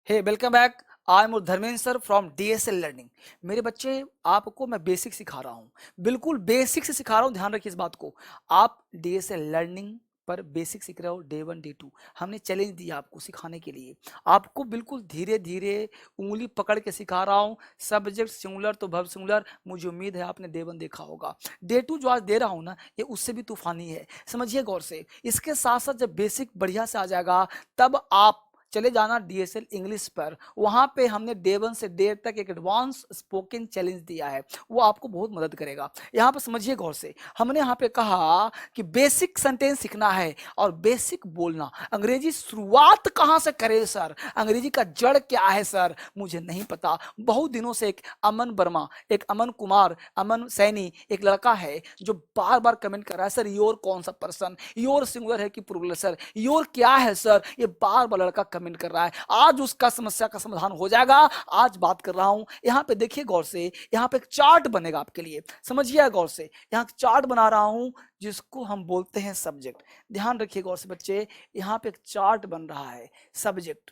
Hey welcome back. I am Dharmendra sir from DSL learning. मेरे बच्चे, आपको मैं बेसिक सिखा रहा हूँ, बिल्कुल बेसिक से सिखा रहा हूँ, ध्यान रखिए इस बात को। आप डीएसएल लर्निंग पर बेसिक सीख रहे हो, डे 1 डे 2 हमने चैलेंज दिया आपको सिखाने के लिए। आपको बिल्कुल धीरे धीरे उंगली पकड़ के सिखा रहा हूँ। सब्जेक्ट सिंगुलर तो वर्ब सिंगुलर, मुझे उम्मीद है आपने डे 1 देखा होगा। डे 2 जो आज दे रहा हूँ ना, ये उससे भी तूफानी है, समझिए गौर से। इसके साथ साथ जब बेसिक बढ़िया से आ जाएगा, तब आप चले जाना डीएसएल इंग्लिश पर। वहां पे हमने डे 1 से डे तक एक एडवांस स्पोकन चैलेंज दिया है, वो आपको बहुत मदद करेगा। यहाँ पर समझिए गौर से, हमने यहाँ पे कहा कि बेसिक सेंटेंस सीखना है और बेसिक बोलना। अंग्रेजी शुरुआत कहाँ से करें सर, अंग्रेजी का जड़ क्या है सर, मुझे नहीं पता। बहुत दिनों से एक अमन वर्मा, एक अमन कुमार, अमन सैनी, एक लड़का है जो बार बार कमेंट कर रहा है, सर योर कौन सा पर्सन, योर सिंगुलर है कि प्लूरल सर, योर क्या है सर, ये बार बार लड़का कमेंट कर रहा है। आज उसका समस्या का समाधान हो जाएगा, आज बात कर रहा हूं। यहां पे देखिए गौर से, यहां पे एक चार्ट बनेगा आपके लिए, समझिए गौर से। यहां चार्ट बना रहा हूं जिसको हम बोलते हैं सब्जेक्ट। ध्यान रखिए गौर से बच्चे, यहां पे एक चार्ट बन रहा है सब्जेक्ट,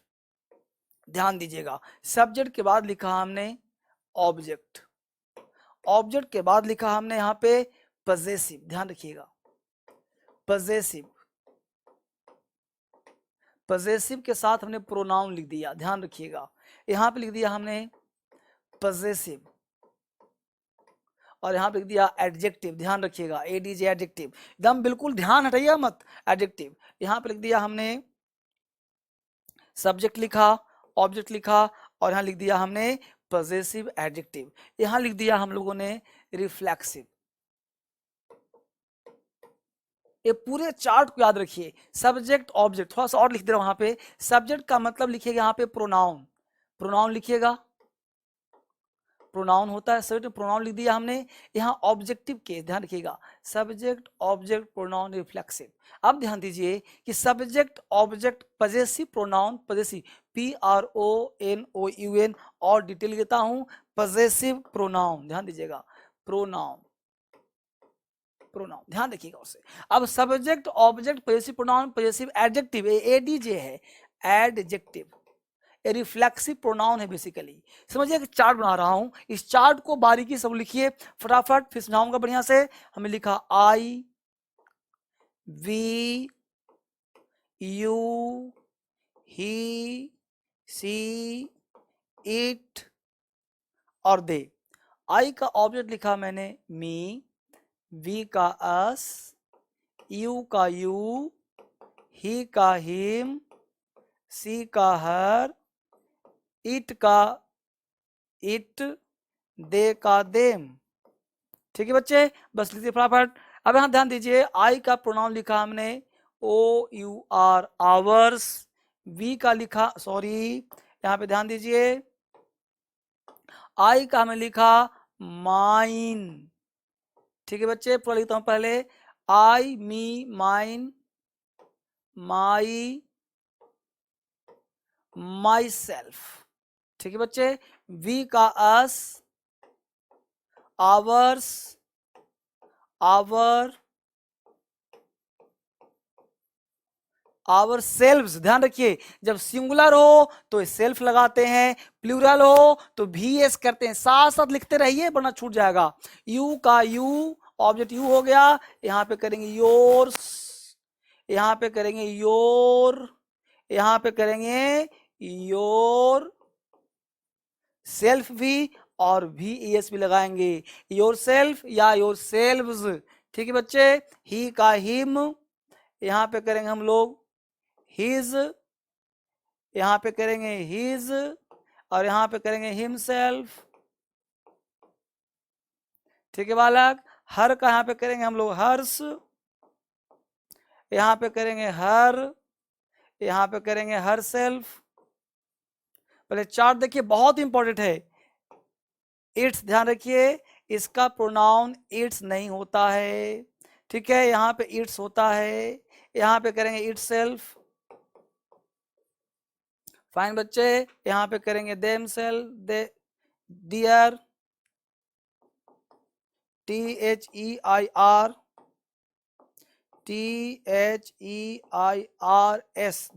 ध्यान दीजिएगा। सब्जेक्ट के बाद लिखा हमने ऑब्जेक्ट, ऑब्जेक्ट के बाद लिखा हमने यहां पे पजेसिव, ध्यान रखिएगा पजेसिव। पजेसिव के साथ हमने प्रोनाउन लिख दिया, ध्यान रखिएगा। यहां पे लिख दिया हमने पजेसिव और यहां पे लिख दिया एडजेक्टिव, ध्यान रखिएगा एडीजे एडजेक्टिव, एकदम बिल्कुल ध्यान हटाइए मत, एडजेक्टिव। यहां पे लिख दिया हमने सब्जेक्ट लिखा, ऑब्जेक्ट लिखा और यहां लिख दिया हमने पजेसिव एडजेक्टिव। यहां लिख दिया हम लोगों ने रिफ्लेक्सिव। ये पूरे चार्ट को याद रखिए, सब्जेक्ट ऑब्जेक्ट। थोड़ा सा और लिख दे रहा हूं वहां पे, सब्जेक्ट का मतलब लिखिएगा यहाँ पे प्रोनाउन, प्रोनाउन लिखिएगा, प्रोनाउन होता है सर्टेन प्रोनाउन लिख दिया हमने। यहाँ ऑब्जेक्टिव के ध्यान रखिएगा, सब्जेक्ट ऑब्जेक्ट प्रोनाउन रिफ्लेक्सिव। अब ध्यान दीजिए कि subject object possessive pronoun, possessive PRONOUN, और डिटेल देता हूं, पजेसिव प्रोनाउन, ध्यान दीजिएगा प्रोनाउन, प्रोनाउन ध्यान रखिएगा उससे। अब subject object possessive pronoun possessive adjective, ADJ है एडजेक्टिव, रिफ्लेक्सिव प्रोनाउन है बेसिकली। समझिए कि चार्ट बना रहा हूं, इस चार्ट को बारीकी से लिखिए फटाफट, फिर समझाऊंगा बढ़िया से। हमें लिखा I we you he she it और दे। आई का ऑब्जेक्ट लिखा मैंने मी, वी का अस, यू का यू, ही का हिम, सी का हर, इट का इट, दे का देम। ठीक है बच्चे, बस लिखिए फटाफट। अब यहां ध्यान दीजिए, आई का प्रोनाउन लिखा हमने OUR आवर्स, वी का लिखा सॉरी यहां पे ध्यान दीजिए, आई का हमें लिखा माइन। ठीक है बच्चे, पूरा लिखता हूं पहले, आई मी माइन, माई माई सेल्फ। ठीक है बच्चे, वी का अस, आवर्स, आवर, आवर सेल्व्स। ध्यान रखिए, जब सिंगुलर हो तो सेल्फ लगाते हैं, प्लूरल हो तो VS करते हैं, साथ साथ लिखते रहिए वरना छूट जाएगा। यू का यू, ऑब्जेक्ट यू हो गया, यहां पे करेंगे योर्स, यहां पे करेंगे योर, यहां पे करेंगे योर सेल्फ भी, और VES भी लगाएंगे, योर सेल्फ या योर सेल्व्स। ठीक है बच्चे, ही का हिम, यहां पे करेंगे हम लोग हिज, यहां पे करेंगे हिज और यहां पे करेंगे हिमसेल्फ। ठीक है बालक, हर का यहां पे करेंगे हम लोग हर्ष, यहां पे करेंगे हर, यहां पे करेंगे हर सेल्फ। पहले चार्ट देखिए, बहुत इंपॉर्टेंट है। इट्स ध्यान रखिए, इसका प्रोनाउन इट्स नहीं होता है, ठीक है, यहां पे इट्स होता है, यहां पे करेंगे इट्स सेल्फ। फाइन बच्चे, यहां पे करेंगे them self, they their, THEIR, THEIRS,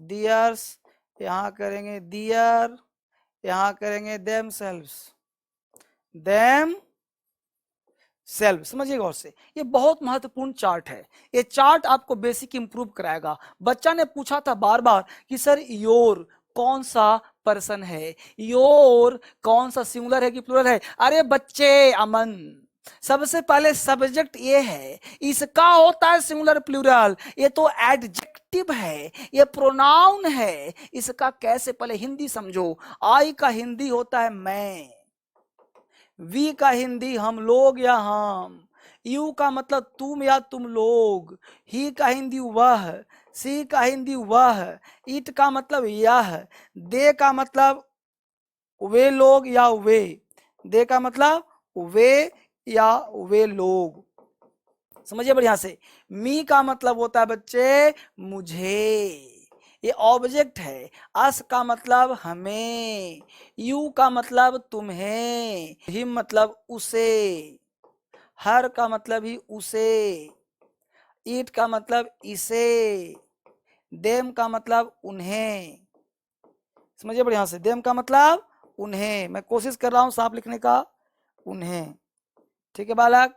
theirs, यहां करेंगे डियर, यहां करेंगे देम सेल्व्स, देम सेल्फ। समझिएगा गौर से, ये बहुत महत्वपूर्ण चार्ट है। ये चार्ट आपको बेसिक इंप्रूव कराएगा। बच्चा ने पूछा था बार बार कि सर योर कौन सा पर्सन है, योर कौन सा सिंगुलर है कि प्लूरल है। अरे बच्चे अमन, सबसे पहले सब्जेक्ट ये है, इसका होता है सिंगुलर प्लूरल। ये तो एडजेक्टिव है, ये प्रोनाउन है। इसका कैसे, पहले हिंदी समझो। आई का हिंदी होता है मैं, वी का हिंदी हम लोग या हम, यू का मतलब तुम या तुम लोग, ही का हिंदी वह, सी का हिंदी वह, इट का मतलब यह, दे का मतलब वे लोग या वे, दे का मतलब वे या वे लोग। समझिए बढ़िया से। मी का मतलब होता है बच्चे मुझे, ये ऑब्जेक्ट है। अस का मतलब हमें, यू का मतलब तुम्हें, हिम मतलब उसे, हर का मतलब ही उसे, ईट का मतलब इसे, देम का मतलब उन्हें। समझिए बढ़िया से, देम का मतलब उन्हें। मैं कोशिश कर रहा हूं साफ लिखने का, उन्हें। ठीक है बालक।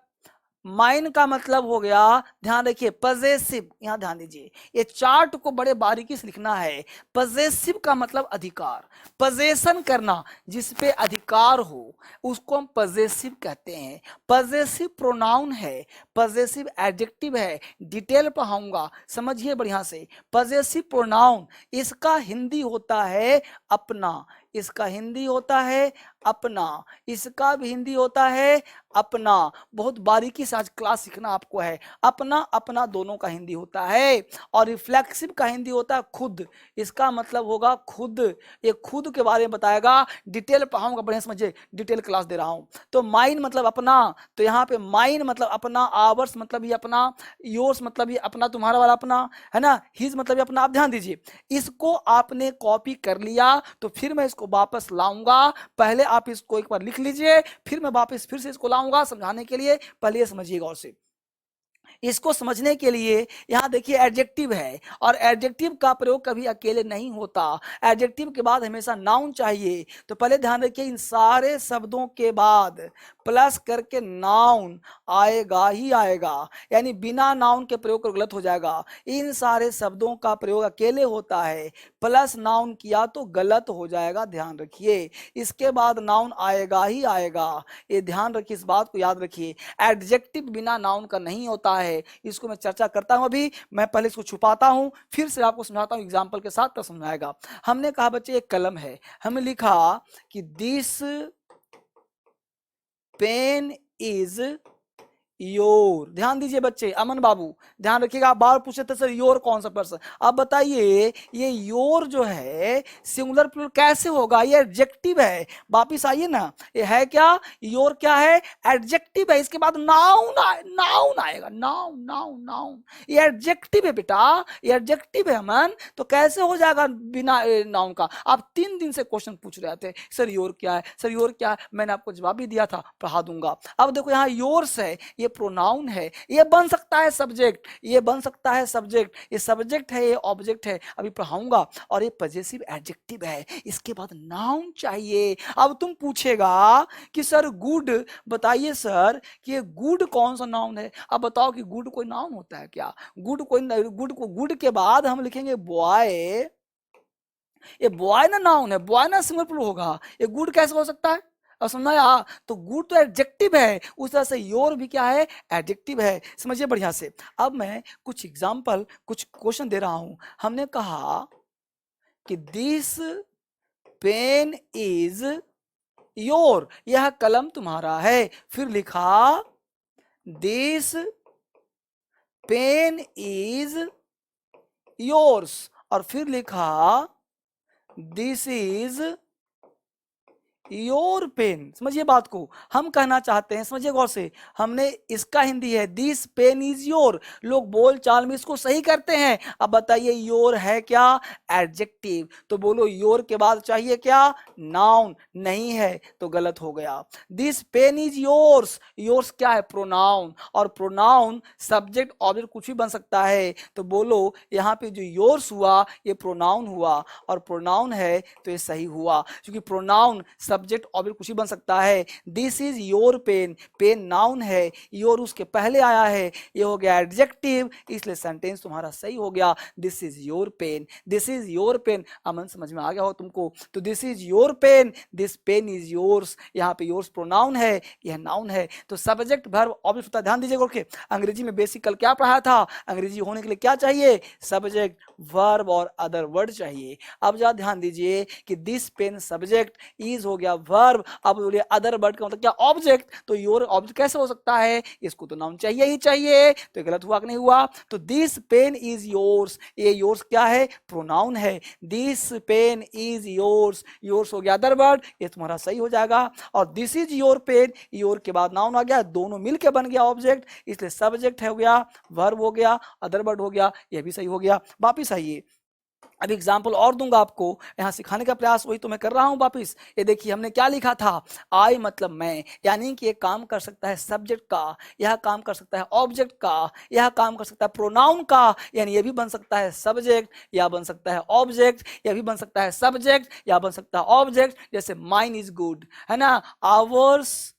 माइन का मतलब हो गया, ध्यान रखिए, पजेसिव। यहां ध्यान दीजिए, ये चार्ट को बड़े बारीकी से लिखना है। पजेसिव का मतलब अधिकार, पजेशन करना, जिस पे अधिकार हो उसको हम पजेसिव कहते हैं। पजेसिव प्रोनाउन है, पजेसिव एडजेक्टिव है। डिटेल पढ़ाऊंगा, समझिए बढ़िया से। पजेसिव प्रोनाउन, इसका हिंदी होता है अपना, इसका हिंदी होता है अपना, इसका भी हिंदी होता है अपना। बहुत बारीकी से आज क्लास सीखना आपको है। अपना अपना दोनों का हिंदी होता है। और रिफ्लेक्सिव का हिंदी होता है खुद, इसका मतलब होगा खुद। ये खुद के बारे में बताएगा, डिटेल पढ़ाऊंगा, बढ़िया समझिए, डिटेल क्लास दे रहा हूं। तो माइन मतलब अपना, तो यहाँ पे माइन मतलब अपना, आवर्स मतलब ही अपना, योर्स मतलब ही अपना, तुम्हारा वाला अपना है ना, हिज मतलब ही अपना। आप ध्यान दीजिए, इसको आपने कॉपी कर लिया तो फिर मैं इसको वापस लाऊंगा। पहले आप इसको एक बार लिख लीजिए, फिर मैं वापस फिर से इसको लाऊंगा समझाने के लिए। पहले ये समझिएगा और से, इसको समझने के लिए यहां देखिए एडजेक्टिव है, और एडजेक्टिव का प्रयोग कभी अकेले नहीं होता। एडजेक्टिव के बाद हमेशा नाउन चाहिए। तो पहले ध्यान रखिए, इन सारे शब्दों के बाद प्लस करके नाउन आएगा ही आएगा, यानी बिना नाउन के प्रयोग कर गलत हो जाएगा। इन सारे शब्दों का प्रयोग अकेले होता है, प्लस नाउन किया तो गलत हो जाएगा, ध्यान रखिए। इसके बाद नाउन आएगा ही आएगा, ये ध्यान रखिए, इस बात को याद रखिए। एडजेक्टिव बिना नाउन का नहीं होता है, इसको मैं चर्चा करता हूं। अभी मैं पहले इसको छुपाता हूं, फिर से आपको समझाता हूं एग्जाम्पल के साथ, तब समझाएगा। हमने कहा बच्चे एक कलम है, हमने लिखा कि दिस पेन इज योर। ध्यान दीजिए बच्चे, अमन बाबू ध्यान रखिएगा। आप बार पूछे थे सर योर कौन सा पर्सन, अब बताइए ये योर जो है सिंगुलर प्लूरल कैसे होगा? ये एडजेक्टिव है। वापिस आइए ना, ये है क्या? योर क्या है? एडजेक्टिव है। इसके बाद नाउन नाउन आएगा, नाउन नाउन नाउन। ये एडजेक्टिव है बेटा, ये एडजेक्टिव है अमन। तो कैसे हो जाएगा बिना नाउन का? आप 3 दिन से क्वेश्चन पूछ रहे थे सर योर क्या है, सर योर क्या है। मैंने आपको जवाब भी दिया था, पढ़ा दूंगा। अब देखो यहाँ योर्स है, ये प्रोनाउन है, ये बन सकता है सब्जेक्ट, ये बन सकता है सब्जेक्ट, ये सब्जेक्ट है, ये ऑब्जेक्ट है, अभी पढ़ाऊंगा। और ये पजेसिव एडजेक्टिव है, इसके बाद नाउन चाहिए। अब तुम पूछेगा कि सर गुड, बताइए सर कि ये गुड कौन सा नाउन है? अब बताओ कि गुड कोई नाउन होता है क्या? गुड कोई, गुड को, गुड के बाद हम लिखेंगे बॉय, ये बॉय ना नाउन है, बॉय ना सिंगल प्लूरल होगा, ये गुड कैसे हो सकता है? अब समझा या? तो गुड तो एडजेक्टिव है, उस तरह से योर भी क्या है? एडजेक्टिव है। समझिए बढ़िया से। अब मैं कुछ एग्जांपल, कुछ क्वेश्चन दे रहा हूं। हमने कहा कि दिस पेन इज योर, यह कलम तुम्हारा है। फिर लिखा दिस पेन इज योर्स, और फिर लिखा दिस इज योर पेन। समझिए बात को, हम कहना चाहते हैं, समझिए गौर से, हमने इसका हिंदी है दिस पेन इज योर। लोग बोल चाल में इसको सही करते हैं। अब बताइए योर है क्या? एडजेक्टिव। तो बोलो योर के बाद चाहिए क्या? नाउन। नहीं है तो गलत हो गया। This pen is yours. Yours क्या है? प्रोनाउन। और प्रोनाउन सब्जेक्ट ऑब्जेक्ट कुछ भी बन सकता है। तो बोलो यहाँ पे जो योर्स हुआ ये प्रोनाउन हुआ, और प्रोनाउन है तो ये सही हुआ, क्योंकि प्रोनाउन सब्जेक्ट ऑब्जेक्ट कुछ भी बन सकता है। This is your pen, pen noun है, योर उसके पहले आया है, ये हो गया एडजेक्टिव, इसलिए सेंटेंस तुम्हारा सही हो गया। This is your pen, this is your pen. Aman समझ में आ गया हो तुमको? तो this is your pen, this pen is yours. यहाँ पे योर्स प्रोनाउन है, यह नाउन है। तो सब्जेक्ट वर्ब ऑब्जेक्ट होता है। ध्यान दीजिएगा। ओके, अंग्रेजी में बेसिक कल क्या पढ़ाया था? अंग्रेजी होने के लिए क्या चाहिए? सब्जेक्ट, वर्ब और अदर वर्ड चाहिए। अब जरा ध्यान दीजिए कि दिस पेन सब्जेक्ट, इज हो गया वर्ब। अब बोलिए अदर वर्ड का मतलब क्या? ऑब्जेक्ट। तो योर ऑब्जेक्ट कैसे हो सकता है? इसको तो नाउन चाहिए ही चाहिए। तो गलत हुआ कि नहीं हुआ? तो दिस पेन इज योर्स, ये योर्स क्या है? प्रोनाउन है। This pen is yours, yours हो गया अदर वर्ड, ये तुम्हारा सही हो जाएगा। और this is your pen, your के बाद नाउन आ गया, दोनों मिलके बन गया ऑब्जेक्ट, इसलिए सब्जेक्ट हो गया, वर्ब हो गया, अदर वर्ड हो गया, ये भी सही हो गया। वापिस आइए, अब एग्जाम्पल और दूंगा आपको, यहाँ सिखाने का प्रयास वही तो मैं कर रहा हूँ वापिस। ये देखिए हमने क्या लिखा था? आई मतलब मैं, यानी कि ये काम कर सकता है सब्जेक्ट का, यह काम कर सकता है ऑब्जेक्ट का, यह काम कर सकता है प्रोनाउन का, यानी ये भी बन सकता है सब्जेक्ट या बन सकता है ऑब्जेक्ट, यह भी बन सकता है सब्जेक्ट या बन सकता है ऑब्जेक्ट। जैसे माइन इज गुड, है ना, आवर्स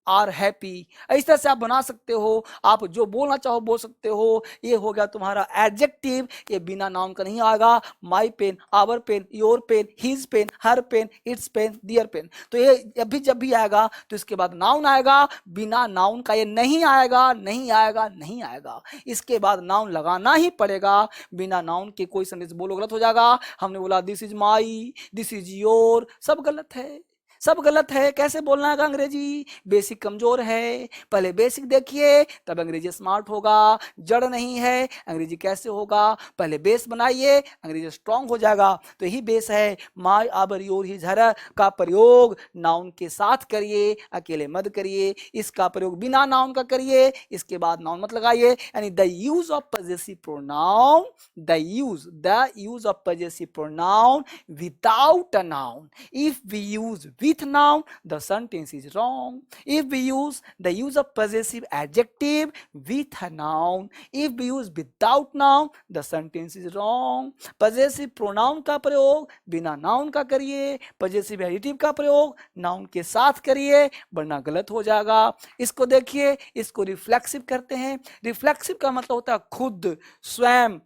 आर हैप्पी, इस तरह से आप बना सकते हो। आप जो बोलना चाहो बोल सकते हो। ये हो गया तुम्हारा एडजेक्टिव, ये बिना नाउन का नहीं आएगा। My pen, our pen, your pen, his pen, her pen, its pen, their pen. तो ये जब भी आएगा तो इसके बाद नाउन आएगा, बिना नाउन का ये नहीं आएगा, नहीं आएगा, नहीं आएगा। इसके बाद नाउन लगाना ही पड़ेगा। बिना नाउन के कोई सेंटेंस बोलो गलत हो जाएगा। हमने बोला this is my, this is your, सब गलत है, सब गलत है। कैसे बोलना है अंग्रेजी? बेसिक कमजोर है, पहले बेसिक देखिए तब अंग्रेजी स्मार्ट होगा। जड़ नहीं है, अंग्रेजी कैसे होगा? पहले बेस बनाइए, अंग्रेजी स्ट्रांग हो जाएगा। तो यही बेस है। माय, आवर, योर, हिज, हर का प्रयोग नाउन के साथ करिए, अकेले मत करिए। इसका प्रयोग बिना नाउन का करिए, इसके बाद नाउन मत लगाइए। यानी the use of possessive pronoun, the use of possessive pronoun without a noun. If we use with noun, the sentence is wrong. If we use the use of possessive adjective with a noun, if we use without noun, the sentence is wrong. Possessive pronoun का प्रयोग बिना noun का करिए, possessive adjective का प्रयोग noun के साथ करिए, वरना गलत हो जाएगा। इसको देखिए, इसको रिफ्लेक्सिव करते हैं। रिफ्लेक्सिव का मतलब होता है खुद, स्वयं,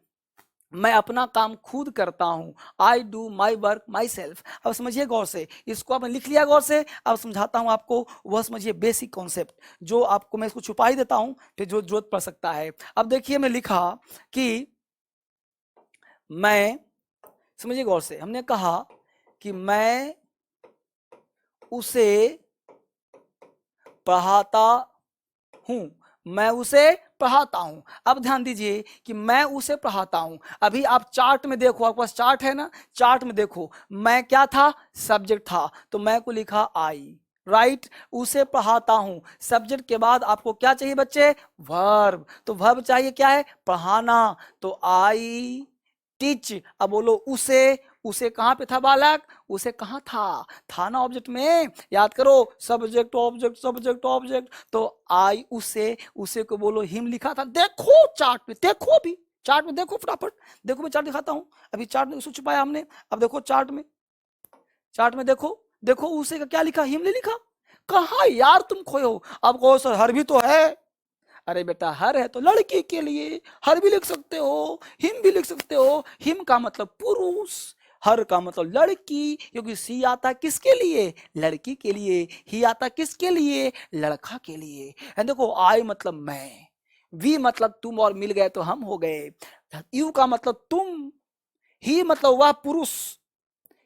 मैं अपना काम खुद करता हूं। आई do my work my self. अब समझिए गौर से, इसको आपने लिख लिया गौर से। अब समझाता हूं आपको, वह समझिए बेसिक कॉन्सेप्ट जो आपको, मैं इसको छुपा ही देता हूं, फिर जो जरूरत पड़ सकता है। अब देखिए मैं लिखा कि मैं, समझिए गौर से, हमने कहा कि मैं उसे पढ़ाता हूं, मैं उसे पढ़ाता हूं। अब ध्यान दीजिए कि मैं उसे पढ़ाता हूं। अभी आप चार्ट में देखो, आपके पास चार्ट है ना, चार्ट में देखो, मैं क्या था? सब्जेक्ट था, तो मैं को लिखा आई, राइट। उसे पढ़ाता हूं, सब्जेक्ट के बाद आपको क्या चाहिए बच्चे? वर्ब। तो वर्ब चाहिए क्या है? पढ़ाना। तो आई टीच। अब बोलो उसे, उसे कहां पे था बालक? उसे कहां था ना ऑब्जेक्ट में। याद करो, सब्जेक्ट ऑब्जेक्ट सब्जेक्ट ऑब्जेक्ट। तो आई उसे, उसे को बोलो हिम लिखा था। देखो चार्ट में, देखो अभी चार्ट में देखो फटाफट, देखो मैं चार्ट दिखाता हूं। अभी चार्ट में उसको छुपाया हमने, अब देखो चार्ट में, चार्ट में देखो, देखो उसे का क्या लिखा? हिम ने लिखा। कहा यार तुम खोए हो? अब कहो सर हर भी तो है। अरे बेटा हर है तो लड़की के लिए, हर भी लिख सकते हो, हिम भी लिख सकते हो। हिम का मतलब पुरुष, हर का मतलब लड़की, क्योंकि सी आता किसके लिए? लड़की के लिए। ही आता किसके लिए? लड़का के लिए। देखो आई मतलब मैं, वी मतलब तुम और मिल गए तो हम हो गए। यू का मतलब तुम, ही मतलब वह पुरुष,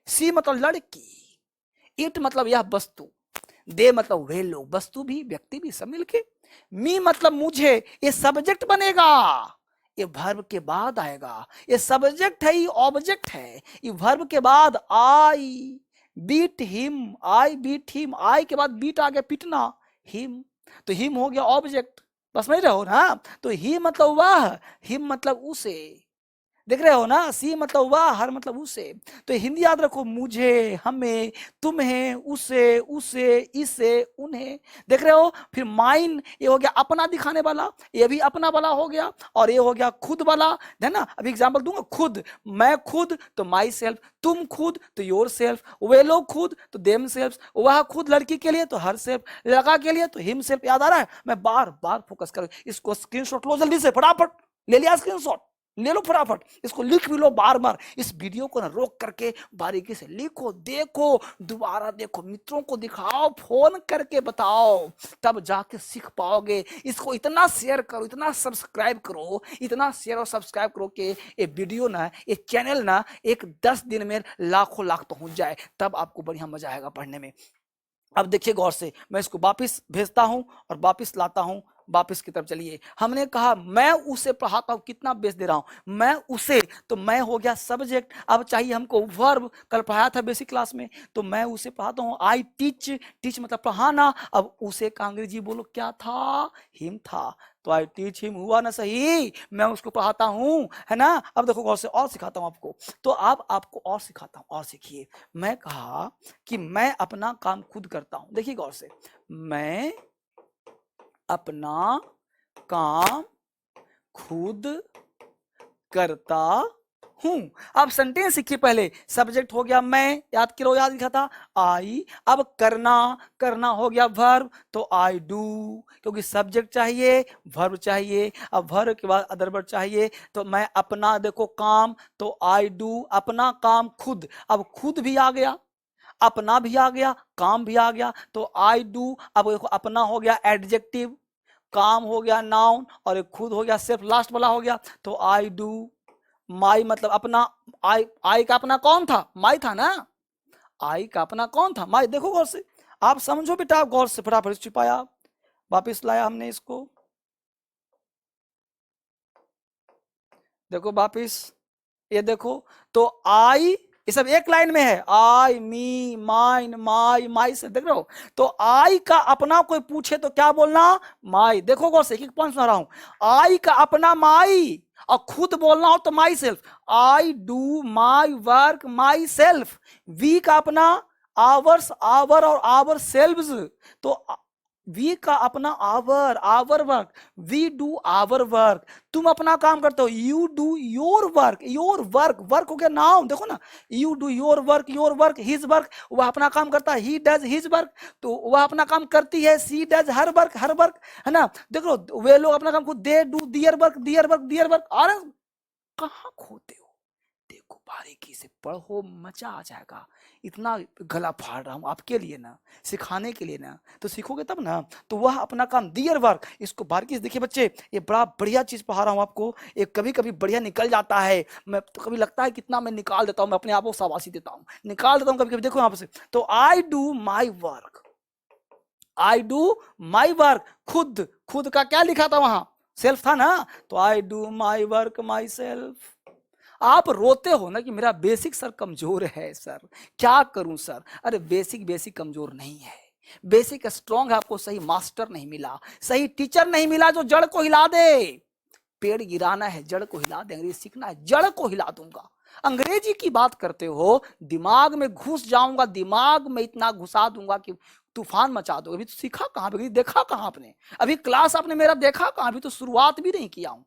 सी मतलब लड़की, इट मतलब यह वस्तु, दे मतलब वे लोग, वस्तु भी व्यक्ति भी सब मिलके। मी मतलब मुझे, ये सब्जेक्ट बनेगा, ये वर्ब के बाद आएगा। ये सब्जेक्ट है, ये ऑब्जेक्ट है। ये वर्ब के बाद I beat him, I beat him, आई के बाद बीट आ गया पिटना, हिम, तो हिम हो गया ऑब्जेक्ट, बस में रहो ना। तो ही मतलब वह, हिम मतलब उसे, देख रहे हो ना, सी मतलब वह, हर मतलब उसे। तो हिंदी याद रखो, मुझे, हमें, तुम्हें, उसे, उसे, इसे, उन्हें, देख रहे हो। फिर माइन, ये हो गया अपना दिखाने वाला, ये भी अपना वाला हो गया, और ये हो गया खुद वाला, है ना। अभी एग्जांपल दूंगा, खुद, मैं खुद तो माई सेल्फ, तुम खुद तो योर सेल्फ, वे लोग खुद तो देम सेल्फ, वह खुद लड़की के लिए तो हर सेल्फ, लड़का के लिए तो हिम सेल्फ। याद आ रहा है, मैं बार बार फोकस करूँ, इसको स्क्रीनशॉट लो जल्दी से, फटाफट ले लिया स्क्रीनशॉट, ले लो फटाफट, इसको लिख भी लो बार बार, इस वीडियो को ना रोक करके बारीकी से लिखो, देखो, दोबारा देखो, मित्रों को दिखाओ, फोन करके बताओ, तब जाके सीख पाओगे। इसको इतना शेयर करो, इतना सब्सक्राइब करो, इतना शेयर और सब्सक्राइब करो कि ये वीडियो ना, ये चैनल ना, एक 10 दिन में लाखों लाख पहुंच जाए, तब आपको बढ़िया मजा आएगा पढ़ने में। अब देखिए गौर से, मैं इसको वापिस भेजता हूं और वापिस लाता हूं, वापिस की तरफ चलिए। हमने कहा मैं उसे पढ़ाता हूं, कितना बेस दे रहा हूं, मैं उसे, तो मैं हो गया सब्जेक्ट। अब चाहिए हमको वर्ब, कल पढ़ाया था बेसिक क्लास में, तो मैं उसे पढ़ाता हूं, आई टीच, टीच मतलब पढ़ाना। अब उसे का अंग्रेजी बोलो क्या था, हिम था, तो आई टीच हिम हुआ ना सही, मैं उसको पढ़ाता हूं, है ना। अब देखो गौर से, और सिखाता हूं आपको, तो अब आपको और सिखाता हूं, और सीखिए। मैं कहा कि मैं अपना काम खुद करता हूं, देखिए गौर से, मैं अपना काम खुद करता हूं। अब सेंटेंस सीखिए, पहले सब्जेक्ट हो गया मैं, याद करो, याद लिखा था आई। अब करना, करना हो गया वर्ब, तो आई डू, क्योंकि सब्जेक्ट चाहिए, वर्ब चाहिए, अब वर्ब के बाद अदर वर्ब चाहिए, तो मैं अपना, देखो काम, तो आई डू, अपना काम खुद, अब खुद भी आ गया, अपना भी आ गया, काम भी आ गया, तो आई डू। अब देखो अपना हो गया एडजेक्टिव, काम हो गया नाउन, और एक खुद हो गया सेल्फ, लास्ट वाला हो गया, तो आई डू। माई मतलब अपना, आई का अपना कौन था, माई था ना, आई का अपना कौन था, माई। देखो गौर से, आप समझो बेटा, गौर से फटाफट छिपाया, वापिस लाया हमने इसको, देखो वापिस, ये देखो, तो आई, ये सब एक लाइन में है, आई, मी, माइन, माई, माई से, देख रहे हो। तो आई का अपना कोई पूछे तो क्या बोलना, माई। देखो गौर से, एक एक पॉइंट सुना रहा हूं, आई का अपना माई, और खुद बोलना हो तो myself, I do my work myself. We का अपना आवर्स, आवर और आवर सेल्व्स, तो वी का अपना our, our work, we do our work. तुम अपना काम करते हो, you do your work, your work, work हो गया नाउन, देखो ना, you do your work, your work, his work, वह अपना काम करता है, ही डज हिज वर्क, तो वह अपना काम करती है, she does her work, her work, है ना। देखो वे लोग अपना काम खुद, they do their work, their work, their work. अरे कहाँ खोते हो, देखो बारीकी से पढ़ो, मजा आ जाएगा। इतना गला फाड़ रहा हूं आपके लिए ना, सिखाने के लिए ना, तो सीखोगे तब ना। तो वह अपना काम, दियर वर्क, इसको बारीकी से देखिए बच्चे, ये बड़ा बढ़िया चीज पढ़ा रहा हूं आपको, ये कभी कभी बढ़िया निकल जाता है, मैं तो कभी लगता है कितना मैं निकाल देता हूं, मैं अपने आप को शाबाशी देता हूं, निकाल देता हूं कभी कभी। देखो यहाँ से, तो आई do my work, I do my work, खुद, खुद का क्या लिखा था वहां, सेल्फ था ना, तो आई do my work my self. आप रोते हो ना कि मेरा बेसिक सर कमजोर है सर, क्या करूं सर। अरे बेसिक बेसिक कमजोर नहीं है, बेसिक स्ट्रांग है, आपको सही मास्टर नहीं मिला, सही टीचर नहीं मिला जो जड़ को हिला दे। पेड़ गिराना है, जड़ को हिला दे, अंग्रेजी सीखना है, जड़ को हिला दूंगा। अंग्रेजी की बात करते हो, दिमाग में घुस जाऊंगा, दिमाग में इतना घुसा दूंगा कि तूफान मचा दो। अभी तो सीखा कहां, अभी देखा कहां आपने, अभी क्लास आपने मेरा देखा कहां, अभी तो शुरुआत भी नहीं किया हूं।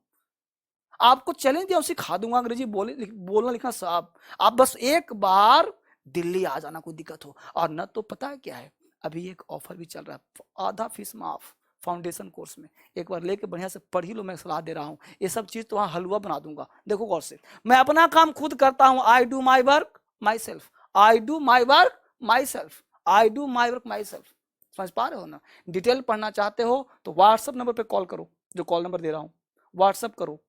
आपको चैलेंज दिया, सिखा दूंगा अंग्रेजी बोलना लिखना सब। आप बस एक बार दिल्ली आ जाना, कोई दिक्कत हो। और न तो पता है क्या है, अभी एक ऑफर भी चल रहा है, आधा फीस माफ फाउंडेशन कोर्स में, एक बार लेके बढ़िया से पढ़ ही लो, मैं सलाह दे रहा हूँ। ये सब चीज तो वहां हलवा बना दूंगा। देखो गौर से, मैं अपना काम खुद करता हूँ, I do my work myself, I do my work myself, I do my work my self. समझ पा रहे हो ना। डिटेल पढ़ना चाहते हो तो व्हाट्सएप नंबर पे कॉल करो, जो कॉल नंबर दे रहा हूँ, व्हाट्सएप करो।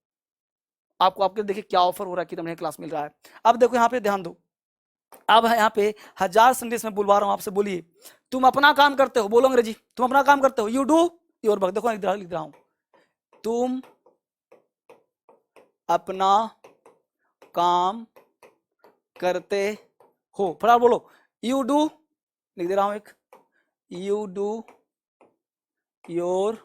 आपको आपके देखिए क्या ऑफर हो रहा है, कितना बढ़िया क्लास मिल रहा है। अब देखो यहाँ पे ध्यान दो, अब यहाँ पे हजार संदेश में बुलवा रहा हूँ आपसे, बोलिए, तुम अपना काम करते हो, बोलो अंग्रेजी, तुम अपना काम करते हो, यू डू योर वर्क। देखो लिख रहा हूं, तुम अपना काम करते हो, फटाफट बोलो, यू डू, लिख दे रहा हूं एक, यू डू योर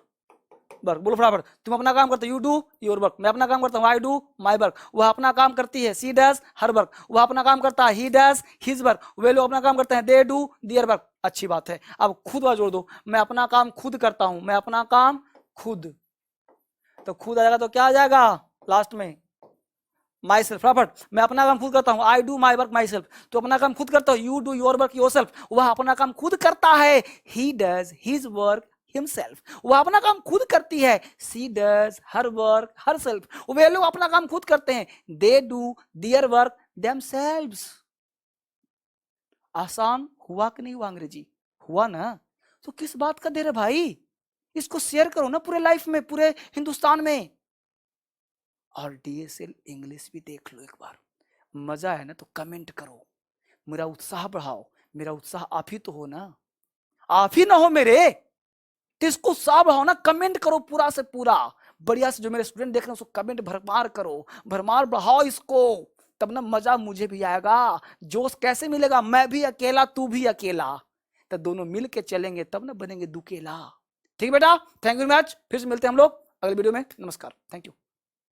वर्क, बोलो फटाफट, तुम अपना काम करते हो, यू डू योर वर्क, मैं अपना काम करता हूँ, आई डू माई वर्क, वह अपना काम करती है, सी डज हर वर्क, वह अपना काम करता है, ही डज हिज वर्क, वे लोग अपना काम करते हैं, दे डू दियर वर्क। अच्छी बात है, अब खुद वाला जोड़ दो, मैं अपना काम खुद करता हूं, मैं अपना काम खुद, तो खुद आ जाएगा तो क्या आ जाएगा लास्ट में, माई सेल्फ, फटाफट, मैं अपना काम खुद करता हूँ, I do my work myself, तो अपना काम खुद करता हूँ, you do your work yourself, वह अपना काम खुद करता है, he does his work himself, वह अपना काम खुद करती है, she does her work herself, वे लोग अपना काम खुद करते हैं, they do their work themselves. आसान हुआ कि नहीं हुआ अंग्रेजी, हुआ ना, तो किस बात का देर है भाई, इसको शेयर करो ना पूरे लाइफ में, पूरे हिंदुस्तान में, और डीएसएल इंग्लिश भी देख लो एक बार, मजा है ना तो कमेंट करो, मेरा उत्साह बढ़ाओ, मेरा उत्साह आप ही तो हो ना, आप ही ना हो मेरे, तो इसको उत्साह बढ़ाओ ना, कमेंट करो पूरा से पूरा, बढ़िया से, जो मेरे स्टूडेंट देख रहे हैं उसको कमेंट भरमार करो, भरमार बढ़ाओ इसको, तब ना मजा मुझे भी आएगा, जोश कैसे मिलेगा, मैं भी अकेला तू भी अकेला, तो दोनों मिल के चलेंगे तब ना बनेंगे दुकेला। ठीक बेटा, थैंक यू वेरी मच, फिर से मिलते हैं हम लोग अगले वीडियो में, नमस्कार, थैंक यू।